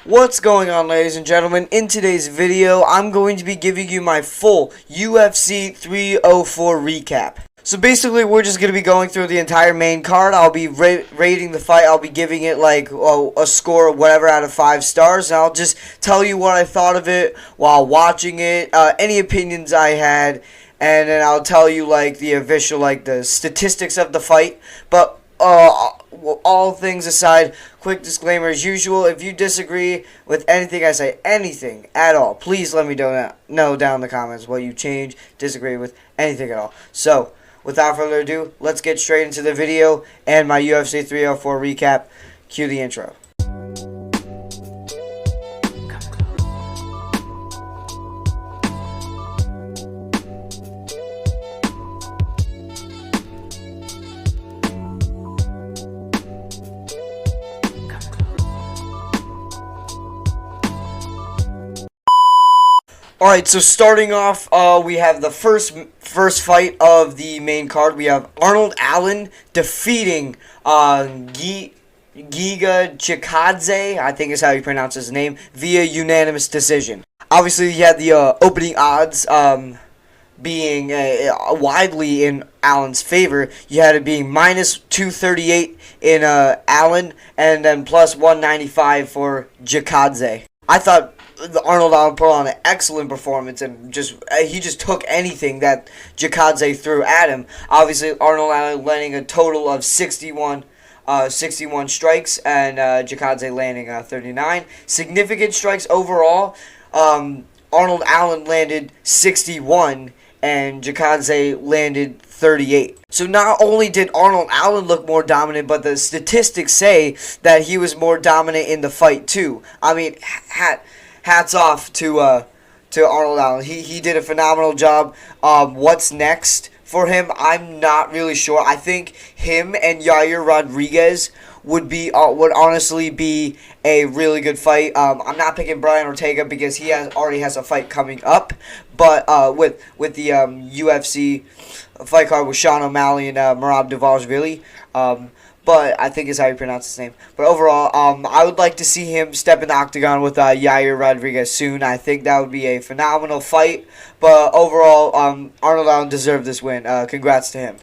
What's going on, ladies and gentlemen? In today's video, I'm going to be giving you my full UFC 304 recap. So basically, we're just going to be going through the entire main card. I'll be rating the fight. I'll be giving it like a score of whatever out of 5 stars. And I'll just tell you what I thought of it while watching it, any opinions I had, and then I'll tell you like the official, like the statistics of the fight. But all things aside, quick disclaimer as usual, if you disagree with anything I say, anything at all, please let me know down in the comments what you change, disagree with, anything at all. So, without further ado, let's get straight into the video and my UFC 304 recap. Cue the intro. Alright, so starting off, we have the first fight of the main card. We have Arnold Allen defeating Giga Chikadze, I think is how you pronounce his name, via unanimous decision. Obviously, you had the opening odds being widely in Allen's favor. You had it being minus 238 in Allen, and then plus 195 for Chikadze. I thought Arnold Allen put on an excellent performance and he just took anything that Chikadze threw at him. Obviously, Arnold Allen landing a total of 61 strikes and Chikadze landing 39. Significant strikes overall. Arnold Allen landed 61 and Chikadze landed 38. So not only did Arnold Allen look more dominant, but the statistics say that he was more dominant in the fight too. I mean, hats off to Arnold Allen. He did a phenomenal job. What's next for him? I'm not really sure. I think him and Yair Rodriguez would honestly be a really good fight. I'm not picking Brian Ortega because he already has a fight coming up. But with the UFC fight card with Sean O'Malley and Merab Dvalishvili. But I think is how you pronounce his name. But overall, I would like to see him step in the octagon with Yair Rodriguez soon. I think that would be a phenomenal fight. But overall, Arnold Allen deserved this win. Congrats to him.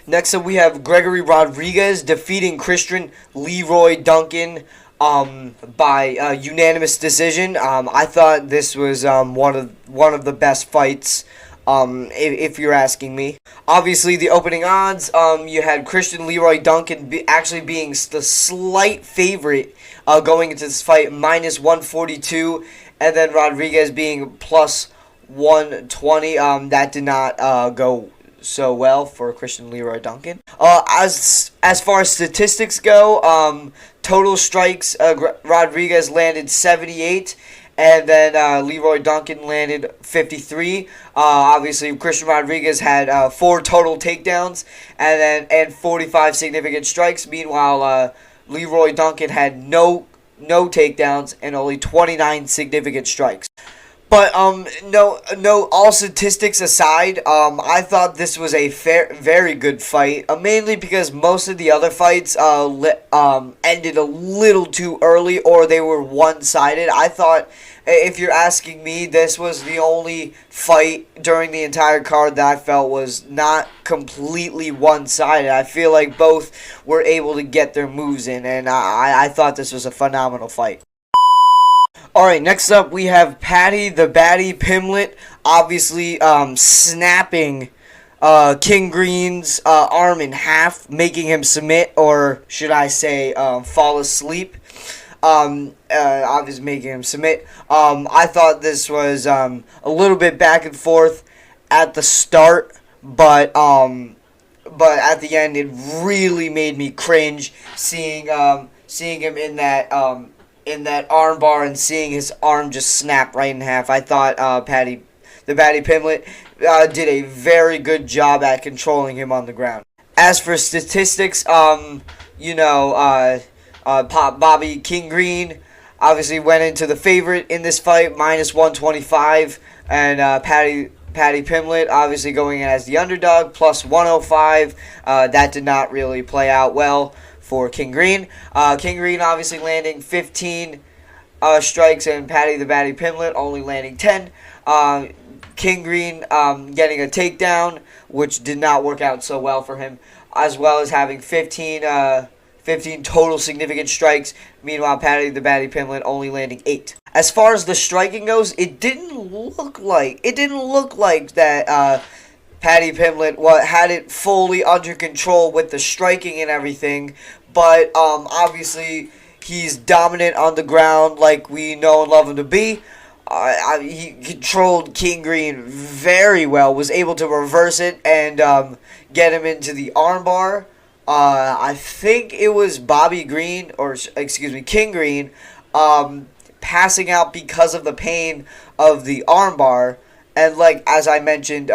Next up, we have Gregory Rodriguez defeating Christian Leroy Duncan by unanimous decision. I thought this was one of the best fights. If you're asking me. Obviously, the opening odds, you had Christian Leroy Duncan actually being the slight favorite going into this fight, minus 142, and then Rodriguez being plus 120. That did not go so well for Christian Leroy Duncan. As far as statistics go, total strikes, Rodriguez landed 78. And then Leroy Duncan landed 53. Obviously, Christian Rodriguez had 4 total takedowns and 45 significant strikes. Meanwhile, Leroy Duncan had no takedowns and only 29 significant strikes. But all statistics aside, I thought this was a very good fight. Mainly because most of the other fights ended a little too early or they were one-sided. I thought, if you're asking me, this was the only fight during the entire card that I felt was not completely one-sided. I feel like both were able to get their moves in, and I thought this was a phenomenal fight. Alright, next up we have Paddy the Baddy Pimblett, obviously snapping King Green's arm in half, making him submit, or should I say fall asleep. Obviously making him submit. I thought this was a little bit back and forth at the start, but at the end it really made me cringe seeing him in that arm bar and seeing his arm just snap right in half. I thought Paddy the Baddy Pimblett did a very good job at controlling him on the ground. As for statistics, Bobby King Green obviously went into the favorite in this fight, minus 125, and Paddy Pimblett obviously going in as the underdog, plus 105. That did not really play out well for King Green. King Green obviously landing 15 strikes, and Paddy the Baddy Pimblett only landing 10. King Green getting a takedown, which did not work out so well for him, as well as having 15 total significant strikes. Meanwhile, Paddy the Baddy Pimblett only landing 8. As far as the striking goes, it didn't look like that Paddy Pimblett had it fully under control with the striking and everything. But obviously, he's dominant on the ground like we know and love him to be. He controlled King Green very well, was able to reverse it and get him into the armbar. I think it was King Green, passing out because of the pain of the armbar. And as I mentioned,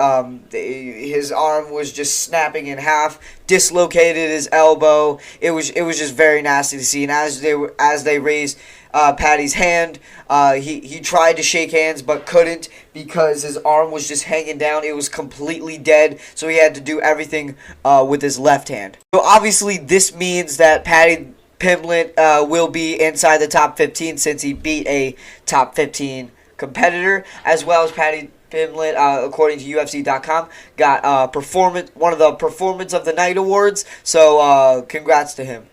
his arm was just snapping in half, dislocated his elbow. It was just very nasty to see. And as they raised Paddy's hand, he tried to shake hands but couldn't because his arm was just hanging down. It was completely dead, so he had to do everything with his left hand. So obviously, this means that Paddy Pimblett will be inside the top 15 since he beat a top 15 competitor, as well as Paddy Pimblett, according to UFC.com, got one of the Performance of the Night awards. So congrats to him.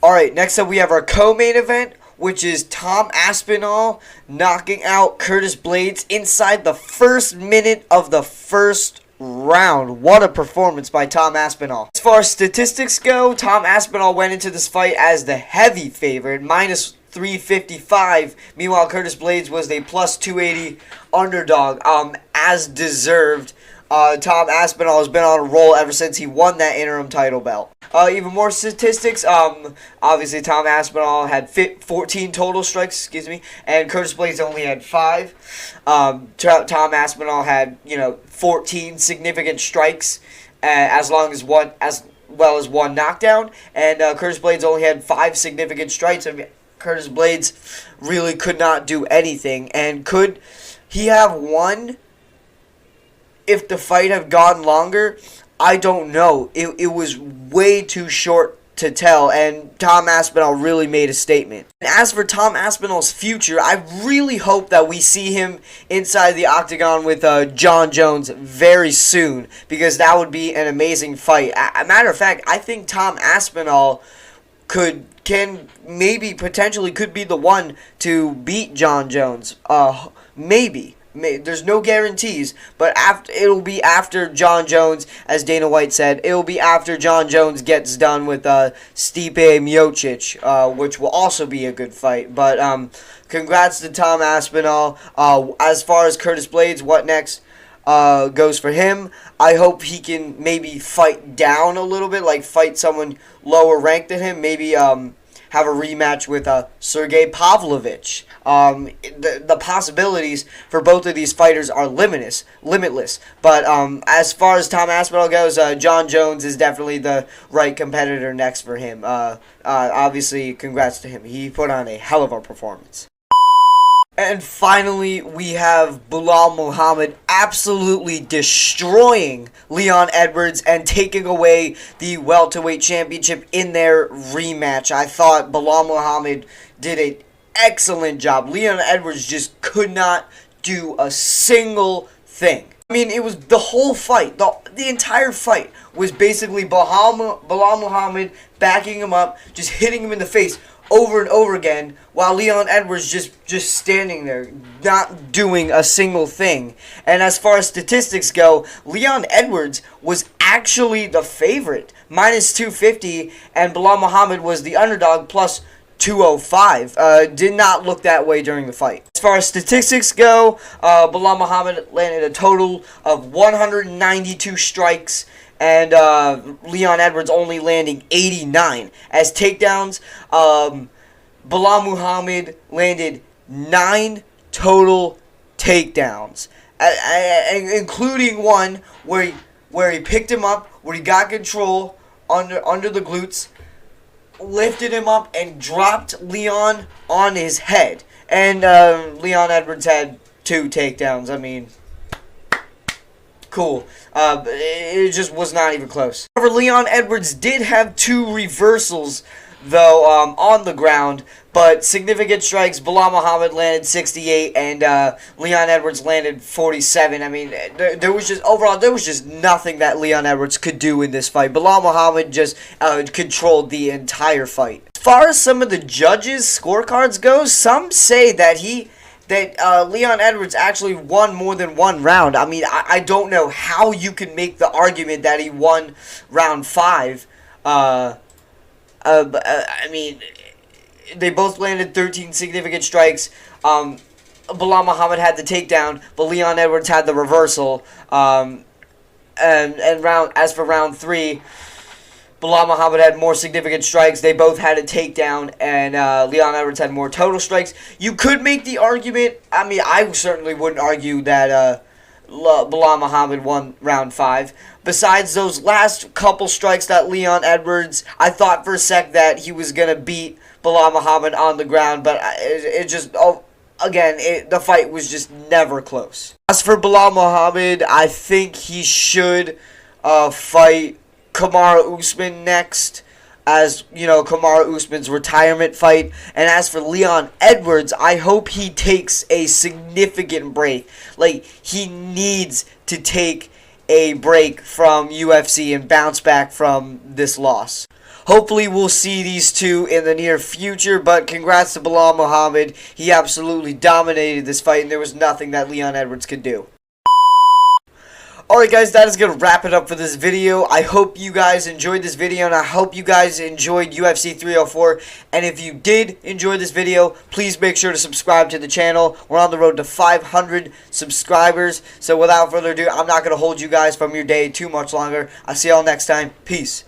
Alright, next up we have our co-main event, which is Tom Aspinall knocking out Curtis Blaydes inside the first minute of the first round. What a performance by Tom Aspinall. As far as statistics go, Tom Aspinall went into this fight as the heavy favorite, minus 355. Meanwhile, Curtis Blaydes was a plus 280 underdog, as deserved. Tom Aspinall has been on a roll ever since he won that interim title belt. Even more statistics. Obviously, Tom Aspinall had 14 total strikes, and Curtis Blaydes only had 5. Tom Aspinall had 14 significant strikes, as well as one knockdown, and Curtis Blaydes only had 5 significant strikes. I mean, Curtis Blaydes really could not do anything, and could he have won if the fight had gone longer? I don't know. It was way too short to tell, and Tom Aspinall really made a statement. And as for Tom Aspinall's future, I really hope that we see him inside the octagon with Jon Jones very soon, because that would be an amazing fight. A matter of fact, I think Tom Aspinall potentially could be the one to beat Jon Jones. Maybe. There's no guarantees, but it'll be after Jon Jones, as Dana White said. It'll be after Jon Jones gets done with Stipe Miocic, which will also be a good fight. But congrats to Tom Aspinall. As far as Curtis Blaydes, what next goes for him? I hope he can maybe fight down a little bit, like fight someone lower ranked than him. Maybe have a rematch with Sergey Pavlovich. The possibilities for both of these fighters are limitless. But as far as Tom Aspinall goes, Jon Jones is definitely the right competitor next for him. Obviously, congrats to him. He put on a hell of a performance. And finally, we have Belal Muhammad absolutely destroying Leon Edwards and taking away the welterweight championship in their rematch. I thought Belal Muhammad did an excellent job. Leon Edwards just could not do a single thing. I mean, it was the whole fight. The entire fight was basically Belal Muhammad backing him up, just hitting him in the face over and over again, while Leon Edwards just standing there, not doing a single thing. And as far as statistics go, Leon Edwards was actually the favorite, minus 250, and Belal Muhammad was the underdog, plus 205. Did not look that way during the fight. As far as statistics go, Belal Muhammad landed a total of 192 strikes, and Leon Edwards only landing 89. As takedowns, Belal Muhammad landed 9 total takedowns, including one where he picked him up, where he got control under the glutes, lifted him up, and dropped Leon on his head. And Leon Edwards had 2 takedowns. I mean, Cool. It just was not even close. However, Leon Edwards did have 2 reversals, though, on the ground, but significant strikes. Bilal Muhammad landed 68, and Leon Edwards landed 47. I mean, there was just, overall, there was just nothing that Leon Edwards could do in this fight. Bilal Muhammad just controlled the entire fight. As far as some of the judges' scorecards go, some say that Leon Edwards actually won more than one round. I mean, I don't know how you can make the argument that he won round 5. I mean, they both landed 13 significant strikes. Bilal Muhammad had the takedown, but Leon Edwards had the reversal. And as for round 3, Bilal Muhammad had more significant strikes. They both had a takedown, and Leon Edwards had more total strikes. You could make the argument. I mean, I certainly wouldn't argue that Bilal Muhammad won round 5. Besides those last couple strikes that Leon Edwards, I thought for a sec that he was going to beat Bilal Muhammad on the ground, but the fight was just never close. As for Bilal Muhammad, I think he should fight Kamaru Usman next, as you know, Kamaru Usman's retirement fight. And as for Leon Edwards, I hope he takes a significant break. Like, he needs to take a break from UFC and bounce back from this loss. Hopefully we'll see these two in the near future, but congrats to Bilal Muhammad. He absolutely dominated this fight, and there was nothing that Leon Edwards could do. Alright guys, that is going to wrap it up for this video. I hope you guys enjoyed this video, and I hope you guys enjoyed UFC 304. And if you did enjoy this video, please make sure to subscribe to the channel. We're on the road to 500 subscribers. So without further ado, I'm not going to hold you guys from your day too much longer. I'll see y'all next time. Peace.